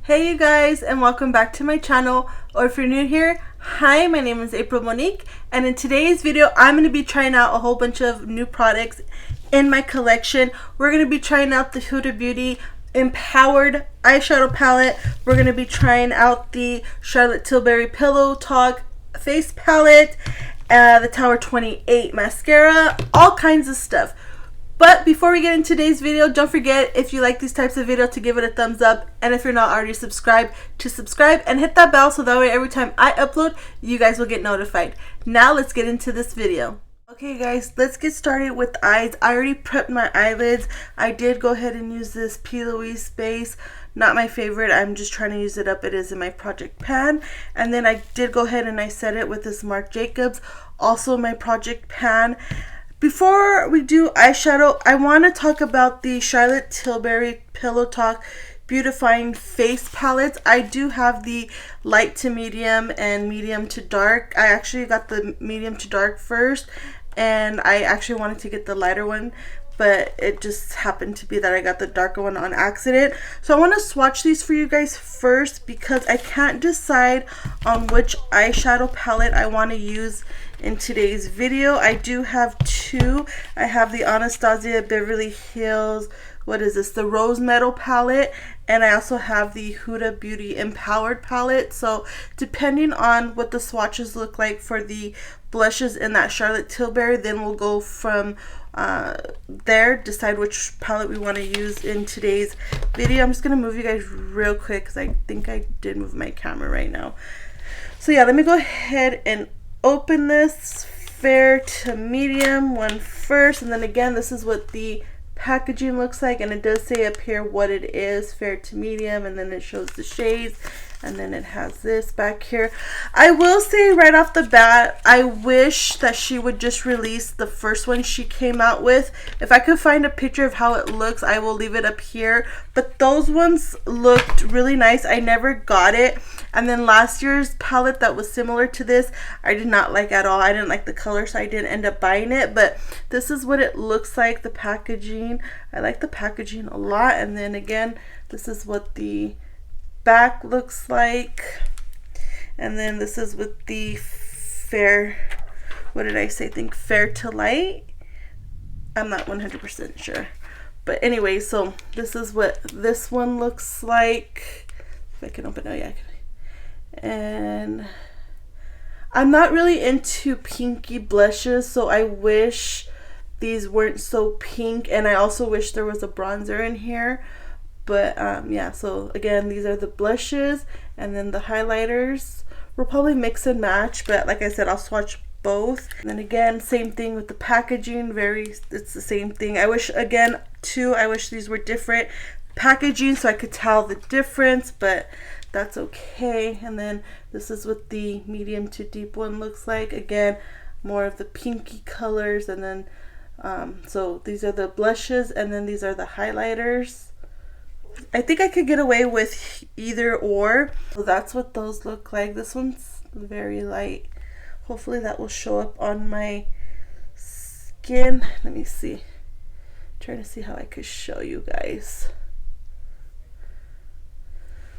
Hey you guys, and welcome back to my channel, or if you're new here, hi, my name is April Monique, and in today's video I'm going to be trying out a whole bunch of new products in my collection. We're going to be trying out the Huda Beauty Empowered eyeshadow palette. We're going to be trying out the Charlotte Tilbury Pillow Talk face palette, the Tower 28 mascara, all kinds of stuff. But before we get into today's video, don't forget, if you like these types of videos, to give it a thumbs up, and if you're not already subscribed, to subscribe and hit that bell so that way every time I upload, you guys will get notified. Now let's get into this video. Okay guys, let's get started with eyes. I already prepped my eyelids. I did go ahead and use this P. Louise base. Not my favorite, I'm just trying to use it up. It is in my project pan. And then I did go ahead and I set it with this Marc Jacobs, also my project pan. Before we do eyeshadow, I want to talk about the Charlotte Tilbury Pillow Talk Beautifying Face Palettes. I do have the light to medium and medium to dark. I actually got the medium to dark first, and I actually wanted to get the lighter one, but it just happened to be that I got the darker one on accident. So I want to swatch these for you guys first because I can't decide on which eyeshadow palette I want to use in today's video. I do have two. I have the Anastasia Beverly Hills, what is this, the Rose Metal palette, and I also have the Huda Beauty Empowered palette. So depending on what the swatches look like for the blushes in that Charlotte Tilbury, then we'll go from there, decide which palette we want to use in today's video. I'm just going to move you guys real quick because I think I did move my camera right now. So yeah, let me go ahead and open this fair to medium one first, and then again, this is what the packaging looks like, and it does say up here what it is, fair to medium, and then it shows the shades, and then it has this back here. I will say right off the bat, I wish that she would just release the first one she came out with. If I could find a picture of how it looks, I will leave it up here, but those ones looked really nice. I never got it. And then last year's palette that was similar to this, I did not like at all. I didn't like the color, so I didn't end up buying it. But this is what it looks like, the packaging. I like the packaging a lot. And then again, this is what the back looks like. And then this is with the fair, what did I say? I think fair to light. I'm not 100% sure. But anyway, so this is what this one looks like. If I can open it, oh yeah, I can. And I'm not really into pinky blushes, so I wish these weren't so pink, and I also wish there was a bronzer in here. But yeah, so again, these are the blushes, and then the highlighters. We'll probably mix and match, but like I said, I'll swatch both. And then again, same thing with the packaging, it's the same thing. I wish, again, I wish these were different packaging so I could tell the difference, but that's okay. And then this is what the medium to deep one looks like. Again, more of the pinky colors, and then so these are the blushes, and then these are the highlighters. I think I could get away with either or. So that's what those look like. This one's very light. Hopefully that will show up on my skin. Let me see. I'm trying to see how I could show you guys.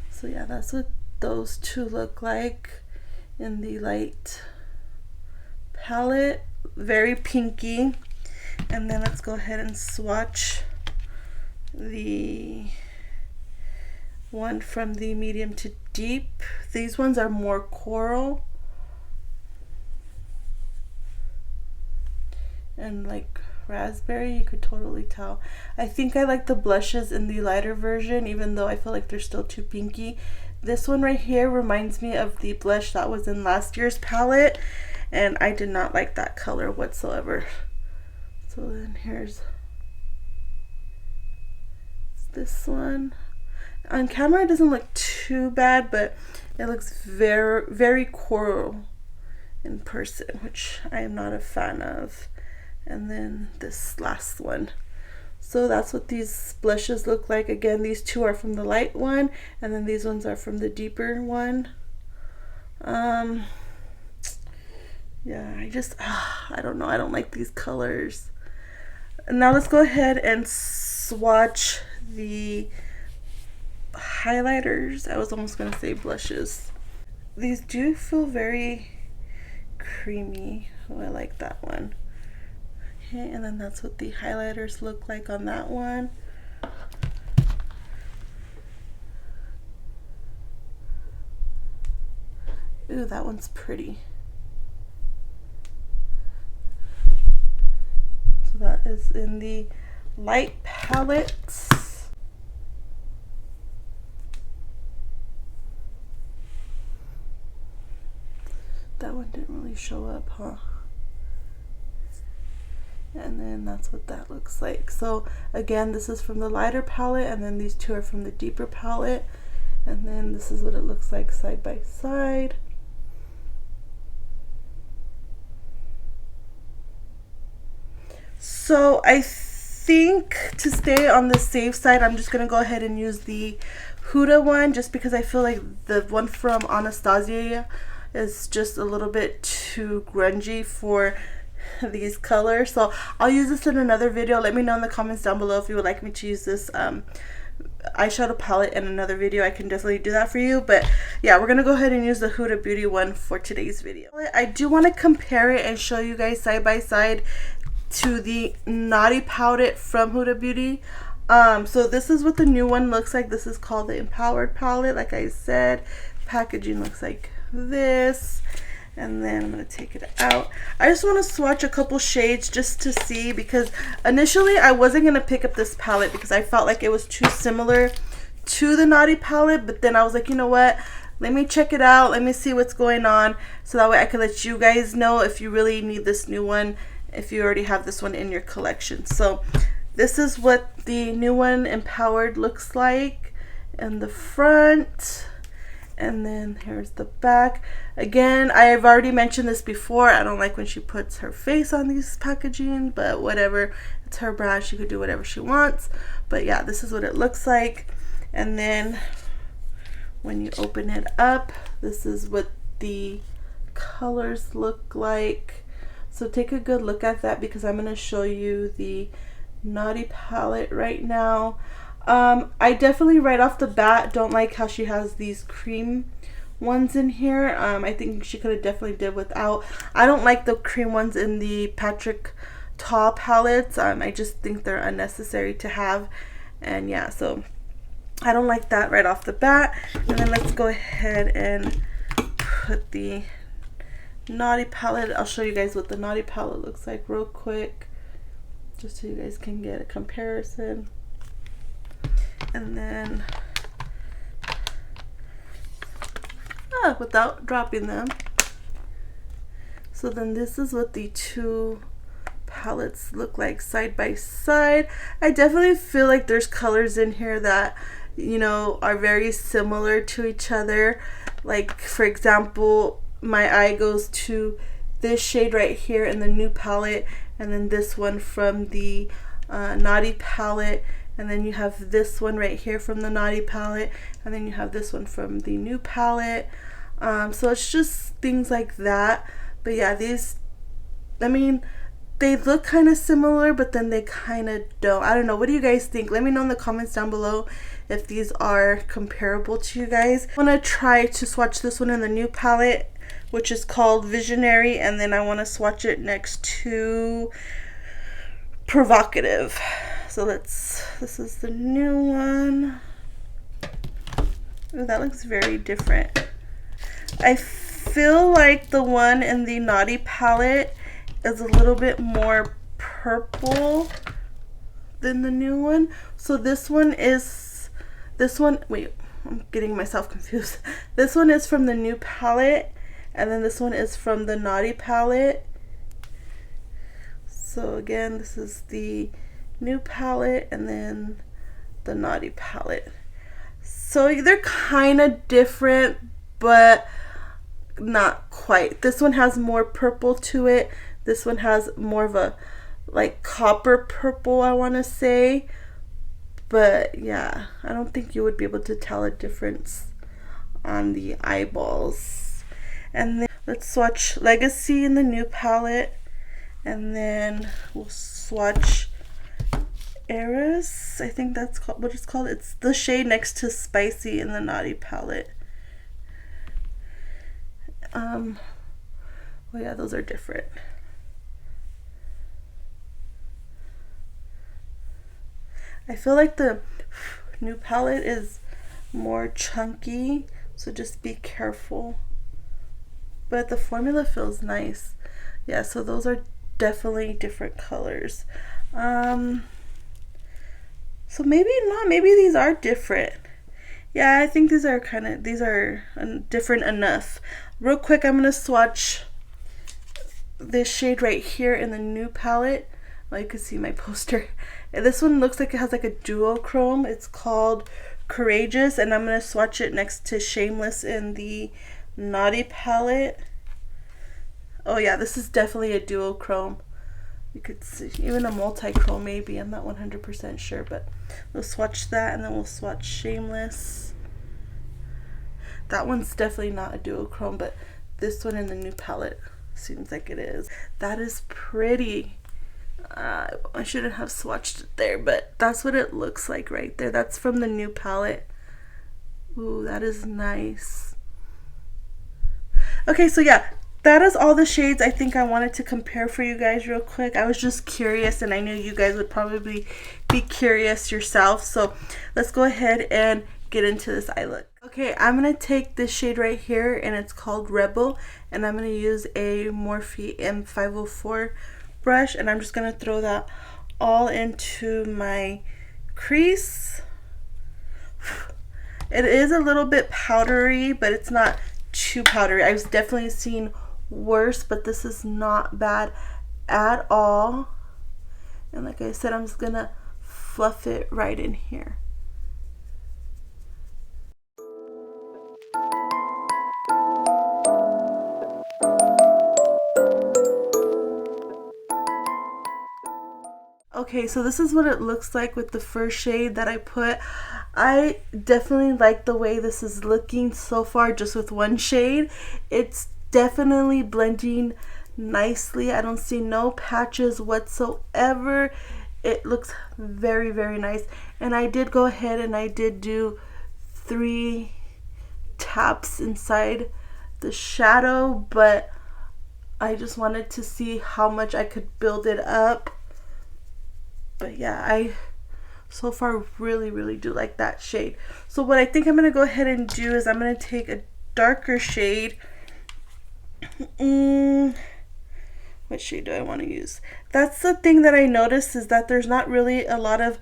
So yeah, that's what those two look like in the light palette. Very pinky. And then let's go ahead and swatch the one from the medium to deep. These ones are more coral and like raspberry. You could totally tell. I think I like the blushes in the lighter version, even though I feel like they're still too pinky. This one right here reminds me of the blush that was in last year's palette, and I did not like that color whatsoever. So then here's this one. On camera it doesn't look too bad, but it looks very, very coral in person, which I am not a fan of. And then this last one. So that's what these blushes look like. Again, these two are from the light one, and then these ones are from the deeper one. Yeah, I don't know, I don't like these colors. And now let's go ahead and swatch the highlighters. I was almost gonna say blushes. These do feel very creamy. Oh, I like that one. Okay, and then that's what the highlighters look like on that one. Ooh, that one's pretty. So that is in the light palettes. That one didn't really show up, huh? And then that's what that looks like. So again, this is from the lighter palette, and then these two are from the deeper palette. And then this is what it looks like side by side. So I think to stay on the safe side, I'm just gonna go ahead and use the Huda one, just because I feel like the one from Anastasia is just a little bit too grungy for these colors. So I'll use this in another video. Let me know in the comments down below if you would like me to use this eyeshadow palette in another video. I can definitely do that for you. But yeah, we're gonna go ahead and use the Huda Beauty one for today's video. I do want to compare it and show you guys side by side to the Naughty palette from Huda Beauty. So this is what the new one looks like. This is called the Empowered palette. Like I said, packaging looks like this. And then I'm going to take it out. I just want to swatch a couple shades just to see, because initially I wasn't going to pick up this palette because I felt like it was too similar to the Naughty palette. But then I was like, you know what? Let me check it out. Let me see what's going on. So that way I can let you guys know if you really need this new one, if you already have this one in your collection. So this is what the new one, Empowered, looks like in the front. And then here's the back. Again, I've already mentioned this before. I don't like when she puts her face on these packaging, but whatever. It's her brand. She could do whatever she wants. But yeah, this is what it looks like. And then when you open it up, this is what the colors look like. So take a good look at that, because I'm going to show you the Naughty palette right now. I definitely right off the bat don't like how she has these cream ones in here. I think she could have definitely did without. I don't like the cream ones in the Patrick Ta palettes. I just think they're unnecessary to have. And yeah, so I don't like that right off the bat. And then let's go ahead and put the Naughty palette. I'll show you guys what the Naughty palette looks like real quick, just so you guys can get a comparison. And then without dropping them. So then this is what the two palettes look like side by side. I definitely feel like there's colors in here that, you know, are very similar to each other. Like for example, my eye goes to this shade right here in the new palette, and then this one from the Naughty palette, and then you have this one right here from the Naughty palette, and then you have this one from the new palette. So it's just things like that. But yeah, these, I mean, they look kind of similar, but then they kind of don't. I don't know. What do you guys think? Let me know in the comments down below if these are comparable to you guys. I want to try to swatch this one in the new palette, which is called Visionary, and then I want to swatch it next to Provocative. So this is the new one. Ooh, that looks very different. I feel like the one in the Naughty palette is a little bit more purple than the new one. So this one, wait, I'm getting myself confused. This one is from the new palette, and then this one is from the Naughty palette. So again, this is the new palette and then the Naughty palette. So they're kind of different, but not quite. This one has more purple to it. This one has more of a like copper purple, I want to say. But yeah, I don't think you would be able to tell a difference on the eyeballs. And then let's swatch Legacy in the new palette, and then we'll swatch Eris, I think that's what it's called. It's the shade next to Spicy in the Naughty palette. Well, yeah, those are different. I feel like the new palette is more chunky, so just be careful. But the formula feels nice. Yeah, so those are definitely different colors. So maybe not, maybe these are different. Yeah, I think these are different enough. Real quick, I'm gonna swatch this shade right here in the new palette. Well, you can see my poster. And this one looks like it has like a duochrome. It's called Courageous, and I'm gonna swatch it next to Shameless in the Naughty palette. Oh yeah, this is definitely a duochrome. You could see even a multi-chrome maybe. I'm not 100% sure, but we'll swatch that and then we'll swatch Shameless. That one's definitely not a duochrome, but this one in the new palette seems like it is. That is pretty. I shouldn't have swatched it there, but that's what it looks like right there. That's from the new palette. Ooh, that is nice. Okay, so yeah, that is all the shades I think I wanted to compare for you guys real quick. I was just curious, and I knew you guys would probably be curious yourself. So let's go ahead and get into this eye look. Okay, I'm going to take this shade right here, and it's called Rebel, and I'm going to use a Morphe M504 brush, and I'm just going to throw that all into my crease. It is a little bit powdery, but it's not too powdery. I've definitely seen worse, but this is not bad at all. And like I said, I'm just gonna fluff it right in here. Okay, so this is what it looks like with the first shade that I put. I definitely like the way this is looking so far just with one shade. It's definitely blending nicely. I don't see no patches whatsoever. It looks very, very nice. And I did go ahead and I did do 3 taps inside the shadow, but I just wanted to see how much I could build it up. But yeah, I so far really do like that shade. So what I think I'm going to go ahead and do is I'm going to take a darker shade. What shade do I want to use? That's the thing that I noticed, is that there's not really a lot of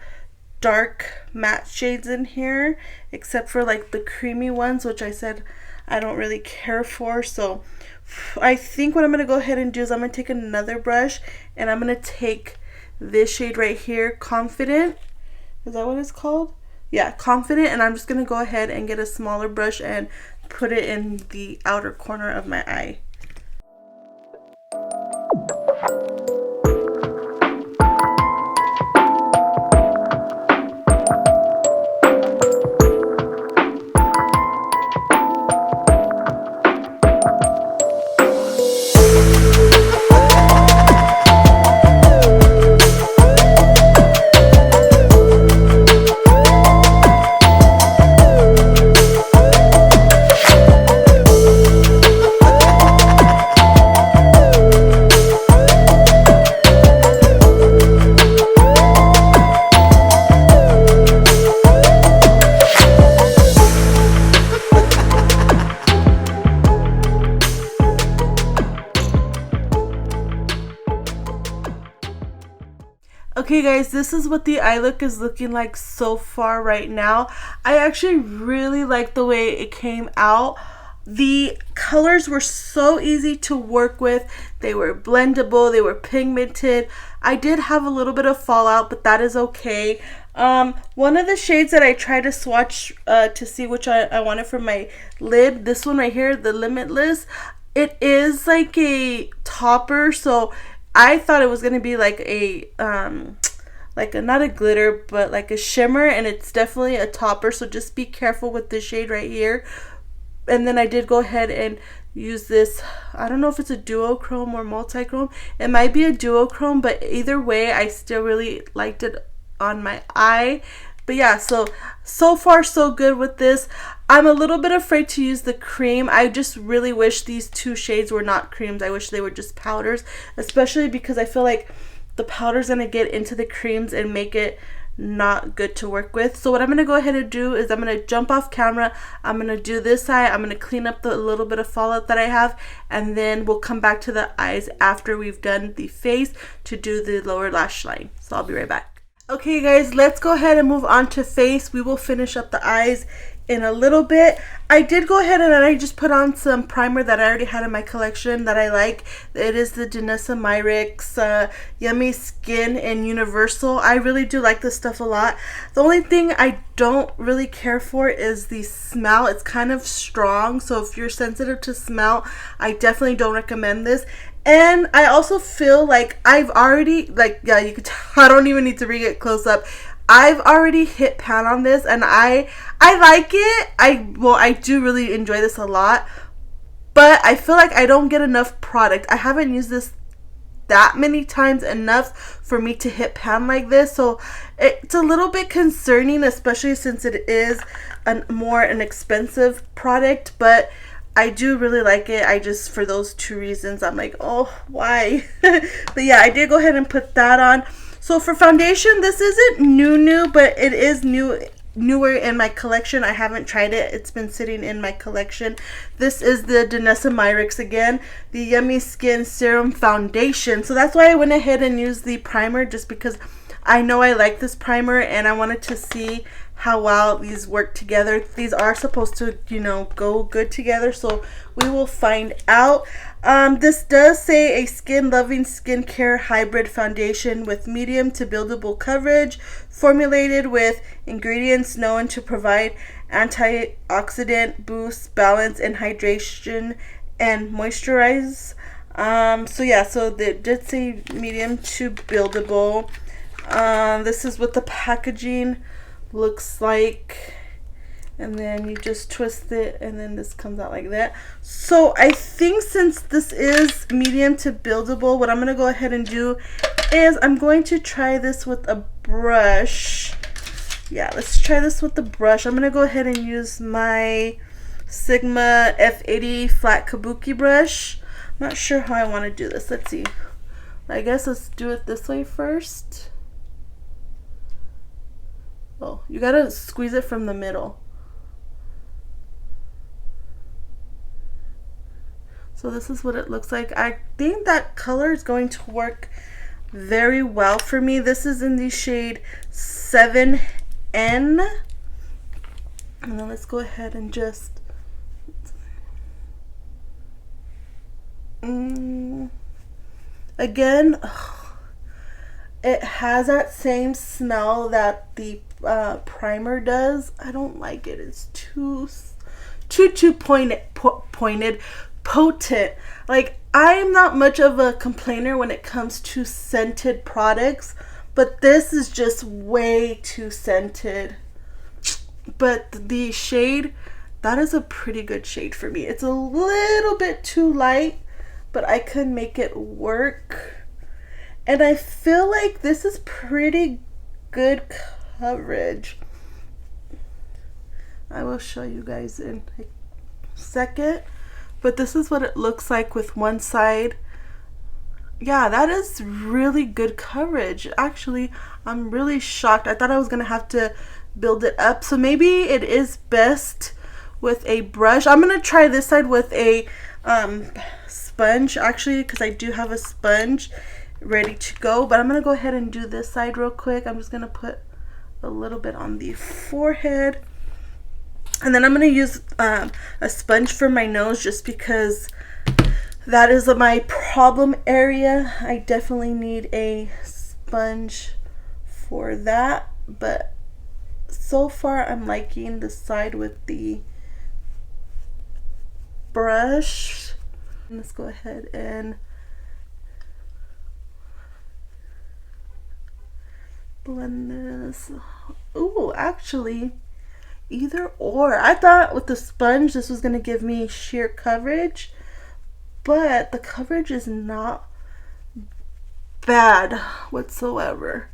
dark matte shades in here, except for like the creamy ones, which I said I don't really care for. So I think what I'm going to go ahead and do is I'm going to take another brush, and I'm going to take this shade right here, Confident. Is that what it's called? Yeah, Confident. And I'm just going to go ahead and get a smaller brush and put it in the outer corner of my eye. Okay guys, this is what the eye look is looking like so far right now. I actually really like the way it came out. The colors were so easy to work with. They were blendable, they were pigmented. I did have a little bit of fallout, but that is okay. One of the shades that I tried to swatch to see which I wanted for my lid, this one right here, the Limitless, it is like a topper, so I thought it was gonna be like a not a glitter, but like a shimmer, and it's definitely a topper, so just be careful with this shade right here. And then I did go ahead and use this, I don't know if it's a duochrome or multi-chrome. It might be a duochrome, but either way I still really liked it on my eye. But yeah, so far so good with this. I'm a little bit afraid to use the cream. I just really wish these two shades were not creams. I wish they were just powders, especially because I feel like the powder's gonna get into the creams and make it not good to work with. So what I'm gonna go ahead and do is I'm gonna jump off camera. I'm gonna do this eye. I'm gonna clean up the little bit of fallout that I have, and then we'll come back to the eyes after we've done the face to do the lower lash line. So I'll be right back. Okay guys, let's go ahead and move on to face. We will finish up the eyes in a little bit. I did go ahead and I just put on some primer that I already had in my collection that I like. It is the Danessa Myricks Yummy Skin in Universal. I really do like this stuff a lot. The only thing I don't really care for is the smell. It's kind of strong, so if you're sensitive to smell, I definitely don't recommend this. And I also feel like I've already, like, yeah, you could tell, I don't even need to bring it close up. I've already hit pan on this, and I like it. I do really enjoy this a lot, but I feel like I don't get enough product. I haven't used this that many times enough for me to hit pan like this, so it's a little bit concerning, especially since it is an expensive product. But I do really like it. I just, for those two reasons, I'm like, oh, why? But yeah, I did go ahead and put that on. So for foundation, this isn't new, but it is newer in my collection. I haven't tried it. It's been sitting in my collection. This is the Danessa Myricks again, the Yummy Skin Serum Foundation. So that's why I went ahead and used the primer, just because I know I like this primer and I wanted to see how well these work together. These are supposed to, you know, go good together, so we will find out. This does say a skin-loving skincare hybrid foundation with medium to buildable coverage, formulated with ingredients known to provide antioxidant boost, balance, and hydration and moisturize. So yeah, so they did say medium to buildable. This is what the packaging looks like, and then you just twist it and then this comes out like that. So I think since this is medium to buildable, what I'm going to go ahead and do is I'm going to try this with a brush. Yeah, let's try this with the brush. I'm going to go ahead and use my Sigma F80 flat kabuki brush. I'm not sure how I want to do this. Let's see. I guess let's do it this way first. Oh, you gotta squeeze it from the middle. So this is what it looks like. I think that color is going to work very well for me. This is in the shade 7N. And then let's go ahead and just again, it has that same smell that the primer does. I don't like it. It's too potent. Like, I'm not much of a complainer when it comes to scented products, but this is just way too scented. But the shade, that is a pretty good shade for me. It's a little bit too light, but I could make it work. And I feel like this is pretty good coverage. I will show you guys in a second, but this is what it looks like with one side. Yeah, that is really good coverage. Actually, I'm really shocked. I thought I was gonna have to build it up, so maybe it is best with a brush. I'm gonna try this side with a sponge, actually, because I do have a sponge ready to go. But I'm gonna go ahead and do this side real quick. I'm just gonna put a little bit on the forehead, and then I'm gonna use a sponge for my nose, just because that is my problem area. I definitely need a sponge for that. But so far I'm liking the side with the brush. Let's go ahead and blend this. Ooh, actually, either or. I thought with the sponge this was going to give me sheer coverage, but the coverage is not bad whatsoever.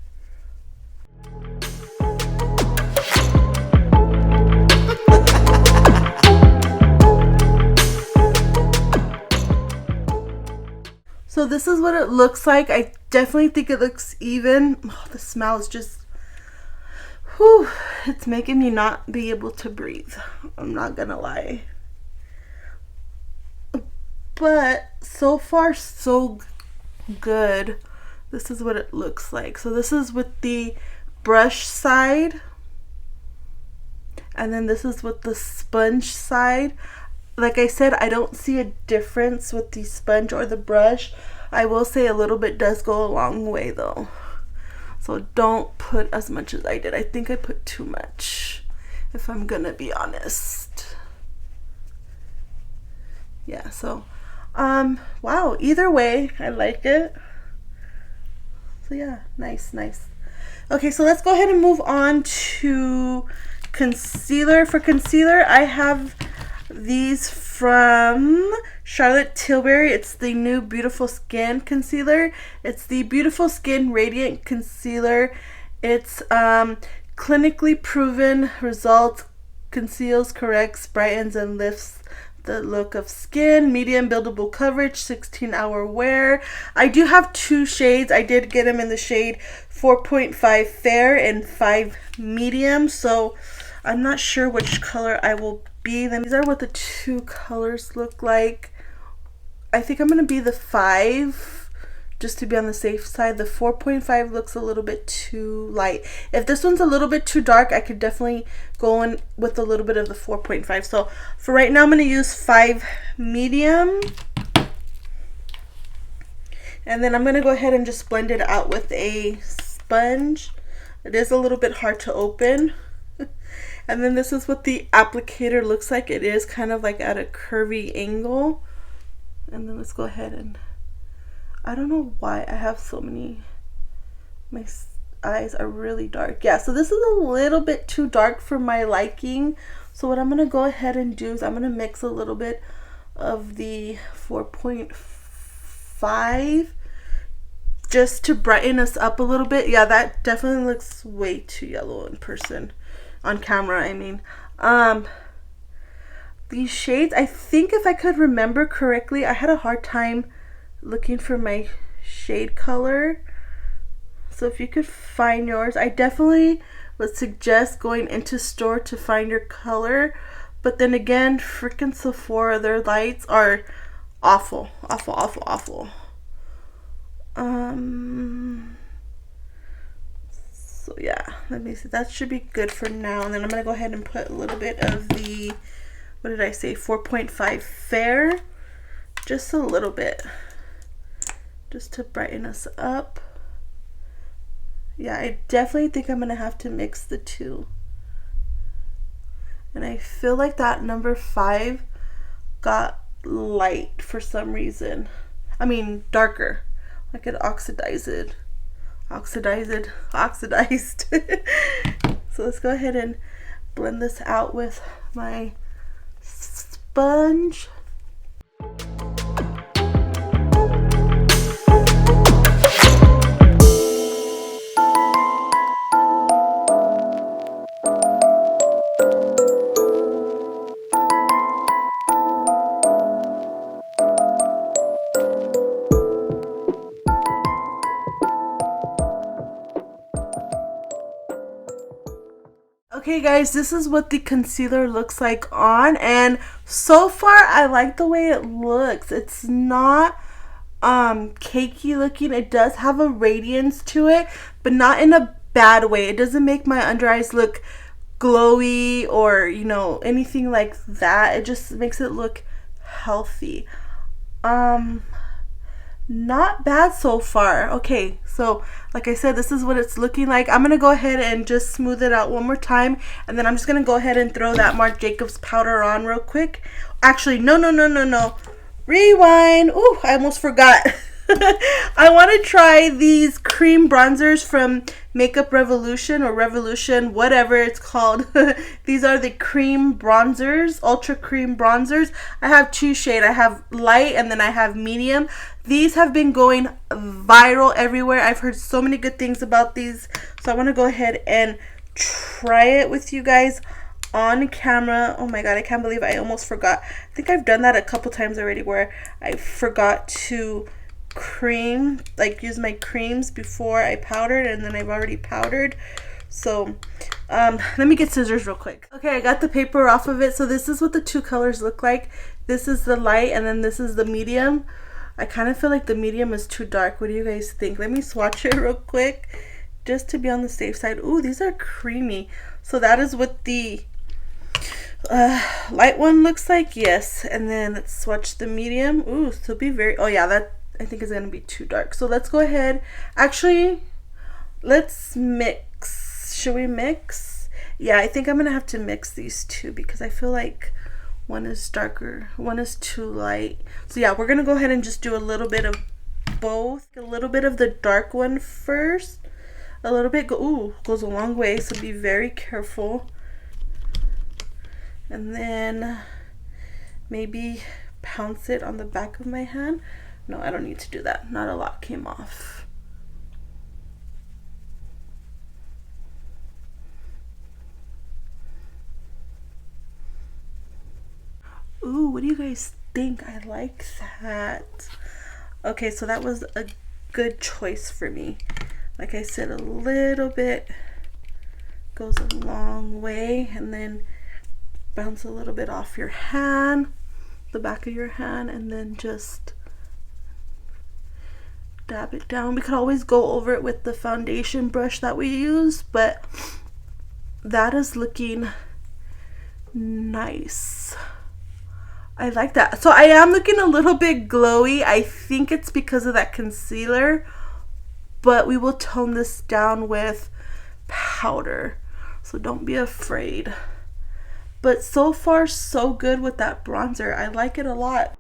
So this is what it looks like. I definitely think it looks even. Oh, the smell is just, whew, it's making me not be able to breathe. I'm not gonna lie. But so far so good. This is what it looks like. So this is with the brush side, and then this is with the sponge side. Like I said, I don't see a difference with the sponge or the brush. I will say a little bit does go a long way though. So don't put as much as I did. I think I put too much, if I'm gonna be honest. Yeah, so wow, either way, I like it. So yeah, nice. Okay, so let's go ahead and move on to concealer. For concealer, I have these from Charlotte Tilbury. It's the new Beautiful Skin concealer. It's the Beautiful Skin Radiant Concealer. It's clinically proven results, conceals, corrects, brightens, and lifts the look of skin. Medium buildable coverage, 16-hour wear. I do have two shades. I did get them in the shade 4.5 fair and 5 medium, so I'm not sure which color I will be. These are what the two colors look like. I think I'm going to be the 5 just to be on the safe side. The 4.5 looks a little bit too light. If this one's a little bit too dark, I could definitely go in with a little bit of the 4.5. So for right now, I'm going to use 5 medium. And then I'm going to go ahead and just blend it out with a sponge. It is a little bit hard to open. And then this is what the applicator looks like. It is kind of like at a curvy angle. And then let's go ahead and, I don't know why I have so many, my eyes are really dark. Yeah, so this is a little bit too dark for my liking. So what I'm going to go ahead and do is I'm going to mix a little bit of the 4.5 just to brighten us up a little bit. Yeah, that definitely looks way too yellow in person. On camera, I mean. These shades, I think if I could remember correctly, I had a hard time looking for my shade color. So if you could find yours, I definitely would suggest going into store to find your color. But then again, freaking Sephora, their lights are awful. So yeah, let me see. That should be good for now. And then I'm going to go ahead and put a little bit of the, what did I say, 4.5 fair. Just a little bit. Just to brighten us up. Yeah, I definitely think I'm going to have to mix the two. And I feel like that number 5 got light for some reason. I mean, darker. Like it oxidized. So let's go ahead and blend this out with my sponge. Okay guys, this is what the concealer looks like on, and so far I like the way it looks. It's not cakey looking. It does have a radiance to it, but not in a bad way. It doesn't make my under eyes look glowy or, you know, anything like that. It just makes it look healthy. Not bad so far. Okay, so like I said, this is what it's looking like. I'm gonna go ahead and just smooth it out one more time, and then I'm just gonna go ahead and throw that Marc Jacobs powder on real quick. Actually, no, rewind. Ooh, I almost forgot. I want to try these cream bronzers from Makeup Revolution or Revolution, whatever it's called. These are the cream bronzers, ultra cream bronzers. I have two shades. I have light and then I have medium. These have been going viral everywhere. I've heard so many good things about these. So I want to go ahead and try it with you guys on camera. Oh my god, I can't believe I almost forgot. I think I've done that a couple times already where I forgot to use my creams before I powdered, and then I've already powdered. So let me get scissors real quick. Okay, I got the paper off of it. So this is what the two colors look like. This is the light and then this is the medium. I kind of feel like the medium is too dark. What do you guys think? Let me swatch it real quick just to be on the safe side. Ooh, these are creamy. So that is what the light one looks like. Yes. And then let's swatch the medium. Ooh, so be very, oh yeah, that I think is going to be too dark. So let's go ahead. Actually, let's mix. Should we mix? Yeah, I think I'm going to have to mix these two because I feel like one is darker, one is too light. So yeah, we're going to go ahead and just do a little bit of both. A little bit of the dark one first. A little bit, goes a long way, so be very careful. And then maybe pounce it on the back of my hand. No, I don't need to do that. Not a lot came off. Ooh, what do you guys think? I like that. Okay, so that was a good choice for me. Like I said, a little bit goes a long way, and then bounce a little bit off your hand, the back of your hand, and then just dab it down. We could always go over it with the foundation brush that we use, but that is looking nice. I like that. So I am looking a little bit glowy. I think it's because of that concealer, but we will tone this down with powder, so don't be afraid. But so far so good with that bronzer. I like it a lot.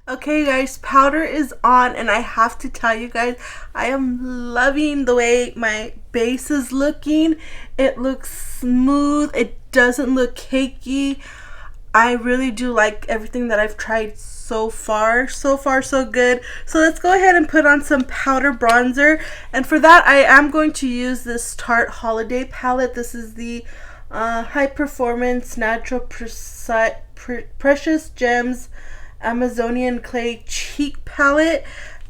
Okay guys, powder is on, and I have to tell you guys, I am loving the way my base is looking. It looks smooth. It doesn't look cakey. I really do like everything that I've tried so far. So far so good. So let's go ahead and put on some powder bronzer, and for that I am going to use this Tarte Holiday palette. This is the High Performance Natural Precious Gems Amazonian Clay Cheek Palette.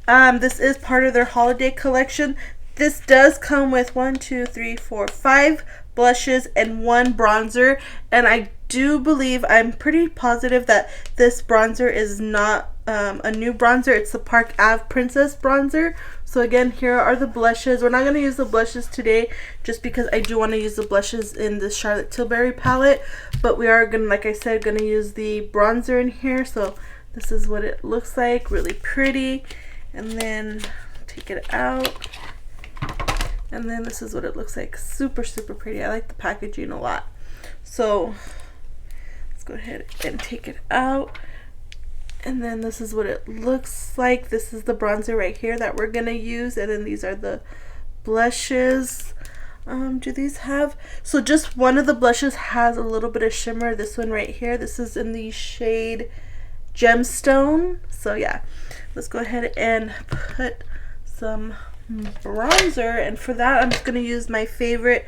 This is part of their holiday collection. This does come with 5 blushes and 1 bronzer, and I do believe, I'm pretty positive that this bronzer is not a new bronzer. It's the Park Ave Princess bronzer. So again, here are the blushes. We're not going to use the blushes today just because I do want to use the blushes in the Charlotte Tilbury palette, but we are going to, like I said, going to use the bronzer in here. So this is what it looks like, really pretty. And then take it out. And then this is what it looks like, super, super pretty. I like the packaging a lot. So let's go ahead and take it out. And then this is what it looks like. This is the bronzer right here that we're gonna use. And then these are the blushes. Do these have, so just one of the blushes has a little bit of shimmer. This one right here, this is in the shade Gemstone. So yeah, let's go ahead and put some bronzer, and for that I'm just going to use my favorite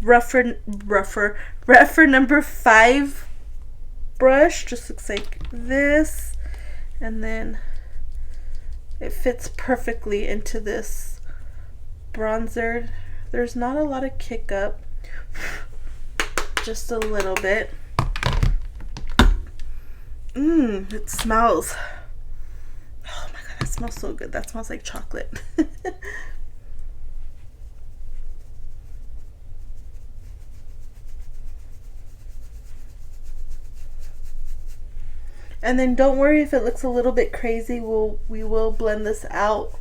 Rephr number 5 brush. Just looks like this, and then it fits perfectly into this bronzer. There's not a lot of kick up, just a little bit. It smells, oh my god, that smells so good. That smells like chocolate. And then don't worry if it looks a little bit crazy. We will blend this out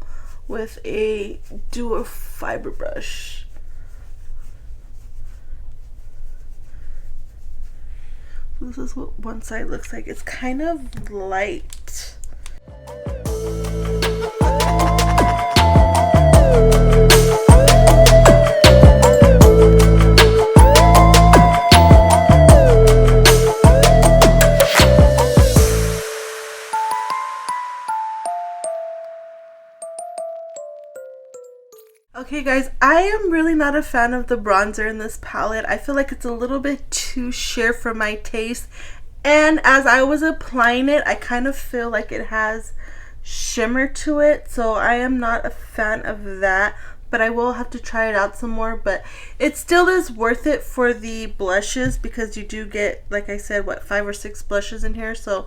with a dual fiber brush. This is what one side looks like. It's kind of light. Okay guys, I am really not a fan of the bronzer in this palette. I feel like it's a little bit too sheer for my taste, and as I was applying it, I kind of feel like it has shimmer to it, so I am not a fan of that, but I will have to try it out some more. But it still is worth it for the blushes, because you do get, like I said, what, 5 or 6 blushes in here. So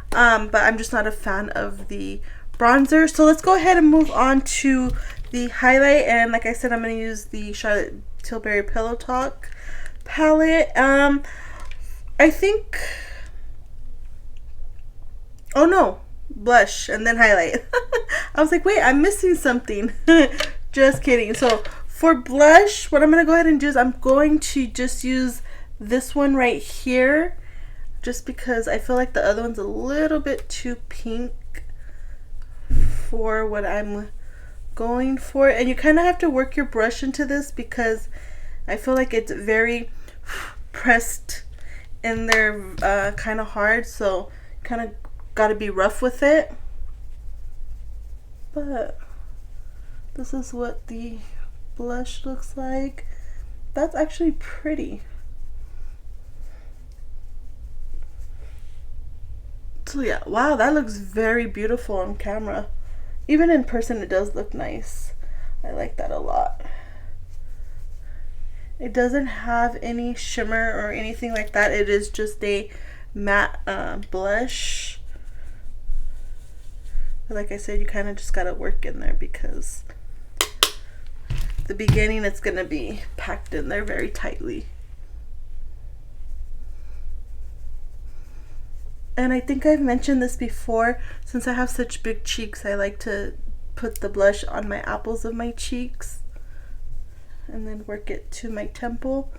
but I'm just not a fan of the bronzer. So let's go ahead and move on to the highlight, and like I said, I'm going to use the Charlotte Tilbury Pillow Talk palette. I think, oh no, blush and then highlight. I was like, wait, I'm missing something. Just kidding. So for blush, what I'm going to go ahead and do is I'm going to just use this one right here, just because I feel like the other one's a little bit too pink for what I'm going for. And you kind of have to work your brush into this, because I feel like it's very pressed in there, kind of hard, so kind of got to be rough with it. But this is what the blush looks like. That's actually pretty. So yeah, wow, that looks very beautiful on camera. Even in person, it does look nice. I like that a lot. It doesn't have any shimmer or anything like that. It is just a matte blush. But like I said, you kind of just gotta work in there, because the beginning, it's gonna be packed in there very tightly. And I think I've mentioned this before, since I have such big cheeks, I like to put the blush on my apples of my cheeks and then work it to my temple.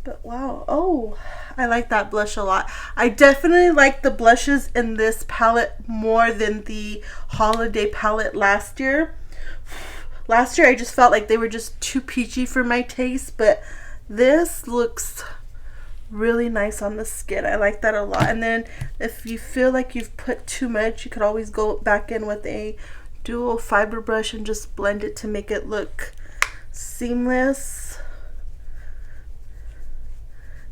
But wow, oh, I like that blush a lot. I definitely like the blushes in this palette more than the holiday palette last year. Last year I just felt like they were just too peachy for my taste, but this looks really nice on the skin. I like that a lot. And then if you feel like you've put too much, you could always go back in with a dual fiber brush and just blend it to make it look seamless.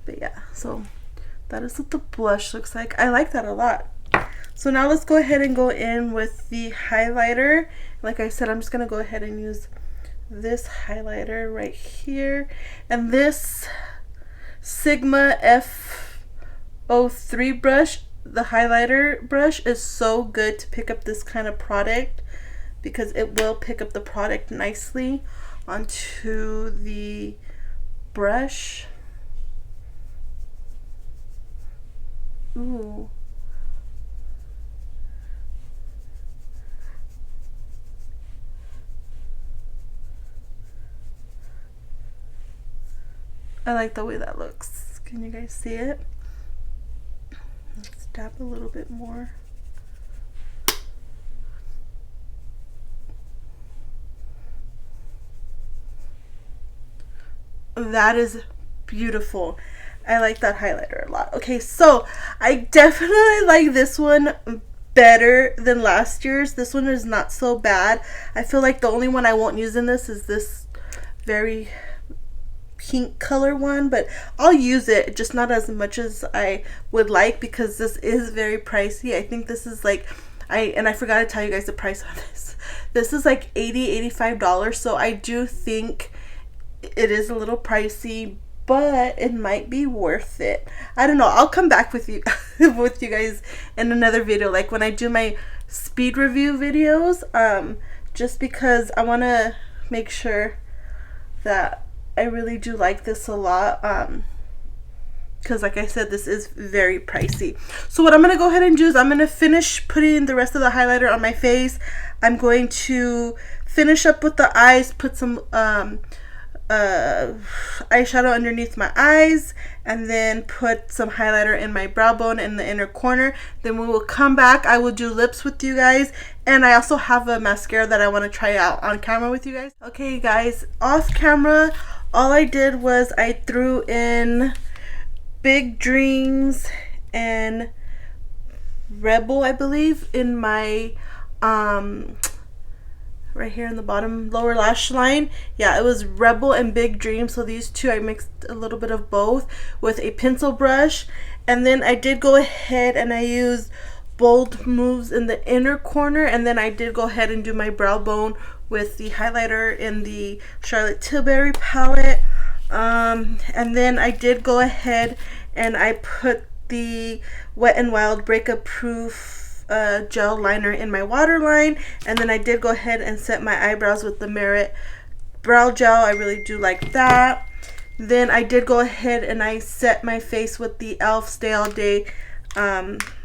But yeah, so that is what the blush looks like. I like that a lot. So now let's go ahead and go in with the highlighter. Like I said, I'm just gonna go ahead and use this highlighter right here, and this Sigma F03 brush, the highlighter brush, is so good to pick up this kind of product, because it will pick up the product nicely onto the brush. Ooh. I like the way that looks. Can you guys see it? Let's dab a little bit more. That is beautiful. I like that highlighter a lot. Okay, so I definitely like this one better than last year's. This one is not so bad. I feel like the only one I won't use in this is this very pink color one, but I'll use it, just not as much as I would like, because this is very pricey. I think this is like, I forgot to tell you guys the price on this. This is like $85, so I do think it is a little pricey, but it might be worth it. I don't know. I'll come back with you with you guys in another video, like when I do my speed review videos, just because I want to make sure that I really do like this a lot, because because like I said, this is very pricey. So what I'm going to go ahead and do is I'm going to finish putting the rest of the highlighter on my face. I'm going to finish up with the eyes, put some eyeshadow underneath my eyes, and then put some highlighter in my brow bone in the inner corner. Then we will come back. I will do lips with you guys, and I also have a mascara that I want to try out on camera with you guys. Okay guys, off camera, all I did was I threw in Big Dreams and Rebel, I believe, in my right here in the bottom lower lash line. Yeah, it was Rebel and Big Dream. So these two, I mixed a little bit of both with a pencil brush, and then I did go ahead and I used Bold Moves in the inner corner, and then I did go ahead and do my brow bone with the highlighter in the Charlotte Tilbury palette. And then I did go ahead and I put the Wet n Wild Breakup Proof gel liner in my waterline, and then I did go ahead and set my eyebrows with the Merit brow gel. I really do like that. Then I did go ahead and I set my face with the e.l.f. Stay All Day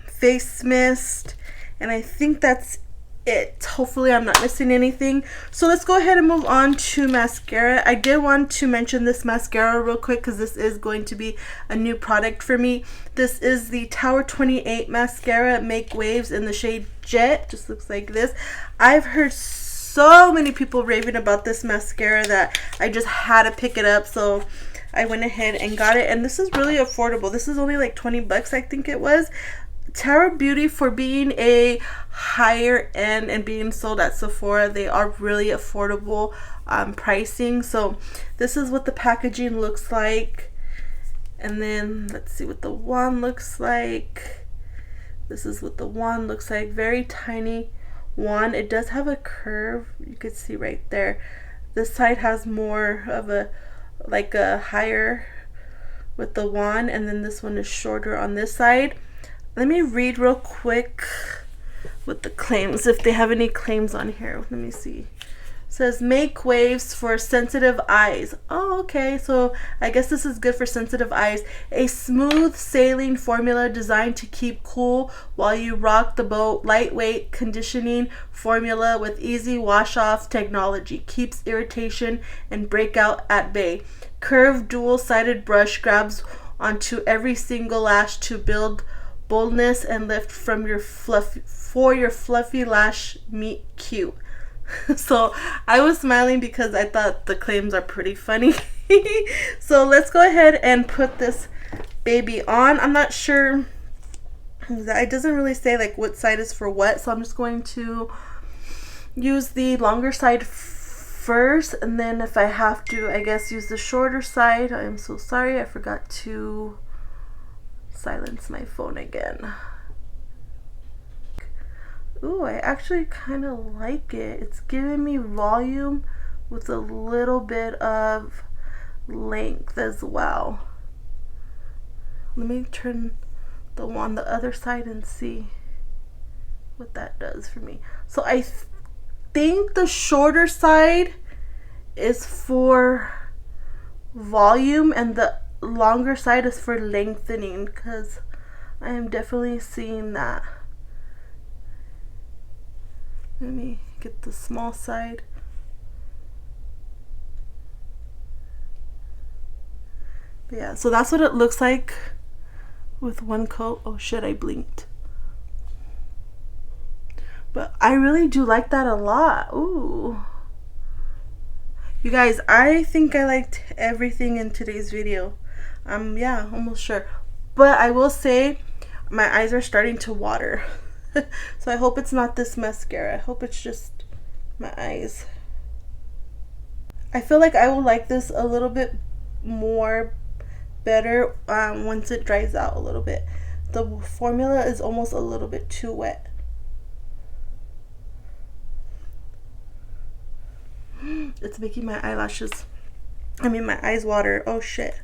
face mist, and I think that's it. Hopefully I'm not missing anything. So let's go ahead and move on to mascara. I did want to mention this mascara real quick because this is going to be a new product for me. This is the Tower 28 mascara, Make Waves, in the shade Jet. Just looks like this. I've heard so many people raving about this mascara that I just had to pick it up, so I went ahead and got it. And this is really affordable. This is only like 20 bucks, I think it was. Tower Beauty, for being a higher end and being sold at Sephora, they are really affordable pricing. So this is what the packaging looks like, and then let's see what the wand looks like. This is what the wand looks like. Very tiny wand. It does have a curve, you could see right there. This side has more of a like a higher with the wand, and then this one is shorter on this side. Let me read real quick with the claims, if they have any claims on here. Let me see. It says, make waves for sensitive eyes. Oh, okay. So I guess this is good for sensitive eyes. A smooth sailing formula designed to keep cool while you rock the boat. Lightweight conditioning formula with easy wash-off technology. Keeps irritation and breakout at bay. Curved dual-sided brush grabs onto every single lash to build boldness and lift from your fluffy lash meet cute. So I was smiling because I thought the claims are pretty funny. So let's go ahead and put this baby on. I'm not sure, it doesn't really say like what side is for what, so I'm just going to use the longer side first, and then if I have to, I guess, use the shorter side. I am so sorry, I forgot to silence my phone again. Ooh, I actually kind of like it. It's giving me volume with a little bit of length as well. Let me turn the wand the other side and see what that does for me. So I think the shorter side is for volume and the longer side is for lengthening, because I am definitely seeing that. Let me get the small side. But yeah, so that's what it looks like with one coat. Oh shit, I blinked. But I really do like that a lot. Ooh. You guys, I think I liked everything in today's video. Yeah, almost sure. But I will say my eyes are starting to water. So I hope it's not this mascara. I hope it's just my eyes. I feel like I will like this a little bit more better once it dries out a little bit. The formula is almost a little bit too wet. It's making my eyelashes, my eyes water. Oh shit.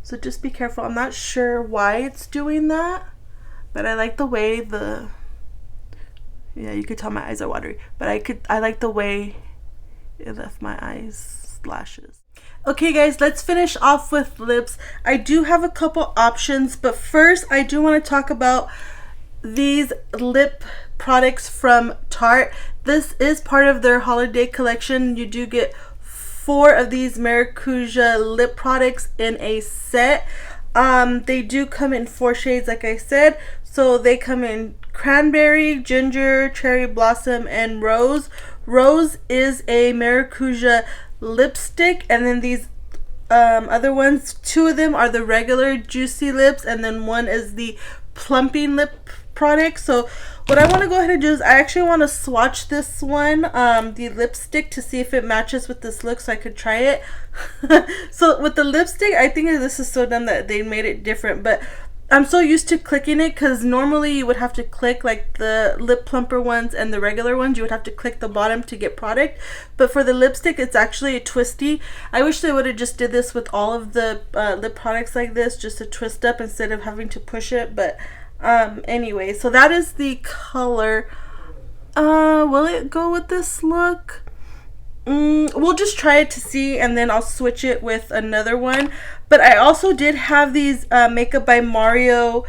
So just be careful. I'm not sure why it's doing that, but I like the way yeah, you could tell my eyes are watery, but I like the way it left my eyes lashes. Okay guys, let's finish off with lips. I do have a couple options, but first I do want to talk about these lip products from Tarte. This is part of their holiday collection. You do get 4 of these Maracuja lip products in a set. They do come in 4 shades like I said. So they come in cranberry, ginger, cherry blossom, and rose. Rose is a Maracuja lipstick, and then these other ones, 2 of them are the regular juicy lips, and then 1 is the plumping lip product. So what I want to go ahead and do is I actually want to swatch this one, the lipstick, to see if it matches with this look so I could try it. So with the lipstick, I think this is so dumb that they made it different, but I'm so used to clicking it, because normally you would have to click, like the lip plumper ones and the regular ones, you would have to click the bottom to get product. But for the lipstick, it's actually a twisty. I wish they would have just did this with all of the lip products like this, just to twist up instead of having to push it. But anyway, so that is the color. Will it go with this look? We'll just try it to see, and then I'll switch it with another one. But I also did have these Makeup by Mario.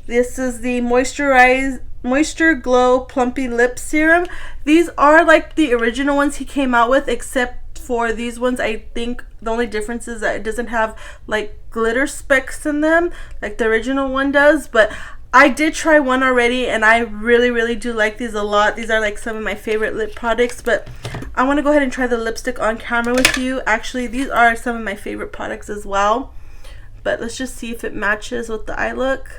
This is the Moisture Glow Plumping Lip Serum. These are like the original ones he came out with, except for these ones, I think the only difference is that it doesn't have like glitter specks in them like the original one does. But I did try one already, and I really do like these a lot. These are like some of my favorite lip products, but I want to go ahead and try the lipstick on camera with you. Actually, these are some of my favorite products as well, but let's just see if it matches with the eye look.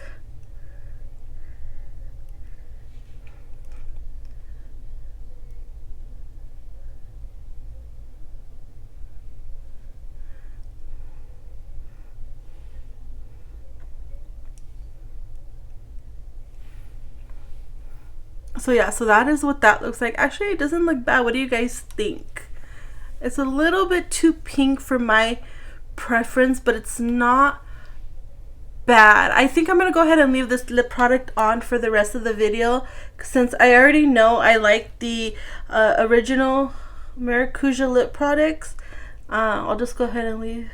So yeah, so that is what that looks like. Actually, it doesn't look bad. What do you guys think? It's a little bit too pink for my preference, but it's not bad. I think I'm gonna go ahead and leave this lip product on for the rest of the video, since I already know I like the original Maracuja lip products. I'll just go ahead and leave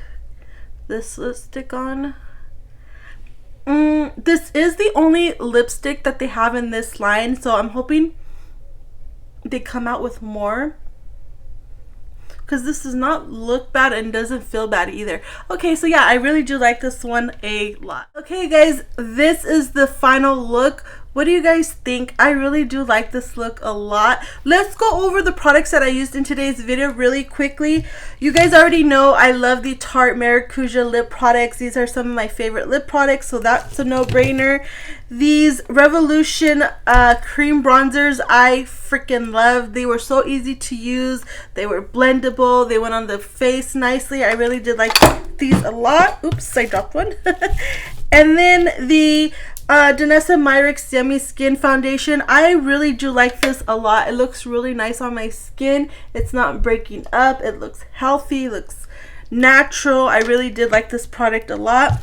this lipstick on. This is the only lipstick that they have in this line, so I'm hoping they come out with more, because this does not look bad and doesn't feel bad either. Okay, so yeah, I really do like this one a lot. Okay guys, this is the final look. What do you guys think? I really do like this look a lot. Let's go over the products that I used in today's video really quickly. You guys already know I love the Tarte Maracuja lip products. These are some of my favorite lip products, so that's a no-brainer. These Revolution cream bronzers I freaking love. They were so easy to use. They were blendable. They went on the face nicely. I really did like these a lot. Oops, I dropped one. And then the Danessa Myricks Yummy Skin Foundation. I really do like this a lot. It looks really nice on my skin. It's not breaking up. It looks healthy, looks natural. I really did like this product a lot.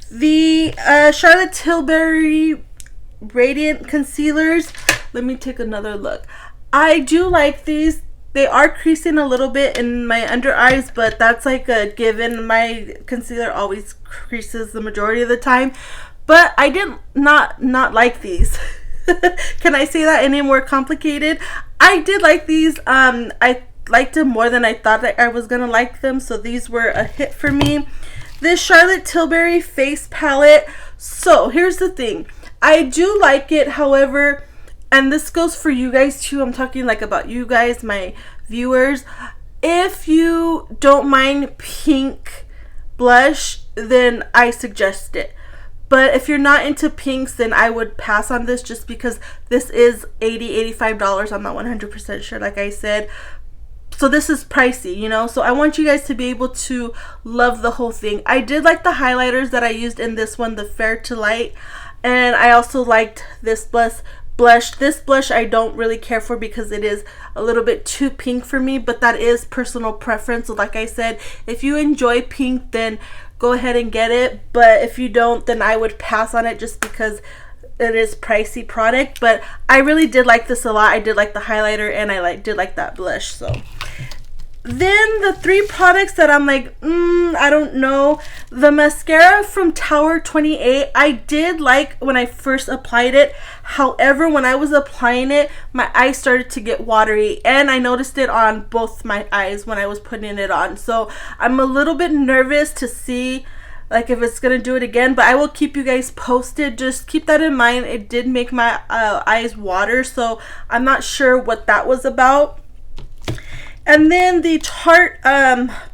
The Charlotte Tilbury Radiant Concealers. Let me take another look. I do like these. They are creasing a little bit in my under eyes, but that's like a given. My concealer always creases the majority of the time. But I did not like these. Can I say that any more complicated? I did like these. I liked them more than I thought that I was gonna like them, so these were a hit for me. This Charlotte Tilbury face palette. So here's the thing. I do like it, however, and this goes for you guys too. I'm talking like about you guys, my viewers. If you don't mind pink blush, then I suggest it. But if you're not into pinks, then I would pass on this, just because this is $85. I'm not 100% sure, like I said. So this is pricey, you know, so I want you guys to be able to love the whole thing. I did like the highlighters that I used in this one, the Fair to Light, and I also liked this blush. This blush I don't really care for because it is a little bit too pink for me, but that is personal preference. So like I said, if you enjoy pink, then go ahead and get it, but if you don't, then I would pass on it, just because it is pricey product. But I really did like this a lot. I did like the highlighter, and I did like that blush. So Then the 3 products that I'm like, I don't know. The mascara from Tower 28, I did like when I first applied it. However, when I was applying it, my eyes started to get watery, and I noticed it on both my eyes when I was putting it on. So I'm a little bit nervous to see like if it's gonna do it again, but I will keep you guys posted. Just keep that in mind. It did make my eyes water, so I'm not sure what that was about. And then the Tarte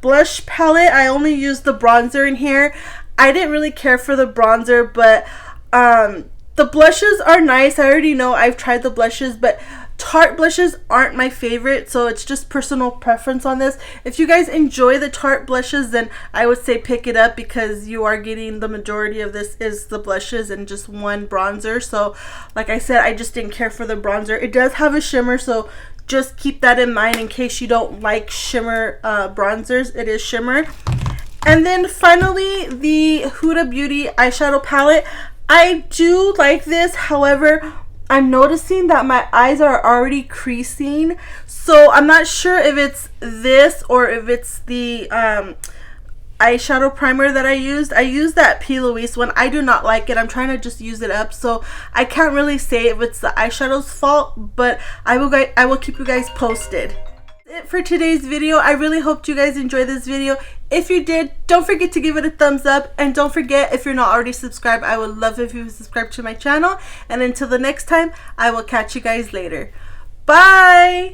blush palette, I only used the bronzer in here. I didn't really care for the bronzer, but the blushes are nice. I already know I've tried the blushes, but Tarte blushes aren't my favorite, so it's just personal preference on this. If you guys enjoy the Tarte blushes, then I would say pick it up, because you are getting the majority of this is the blushes and just one bronzer. So like I said, I just didn't care for the bronzer. It does have a shimmer, so just keep that in mind in case you don't like shimmer bronzers. It is shimmer. And then finally, the Huda Beauty eyeshadow palette. I do like this, however, I'm noticing that my eyes are already creasing, so I'm not sure if it's this or if it's the eyeshadow primer that I used. I used that P. Louise one. I do not like it. I'm trying to just use it up, so I can't really say if it's the eyeshadow's fault, but I will keep you guys posted. That's it for today's video. I really hope you guys enjoyed this video. If you did, don't forget to give it a thumbs up, and don't forget, if you're not already subscribed, I would love if you subscribe to my channel. And until the next time, I will catch you guys later. Bye.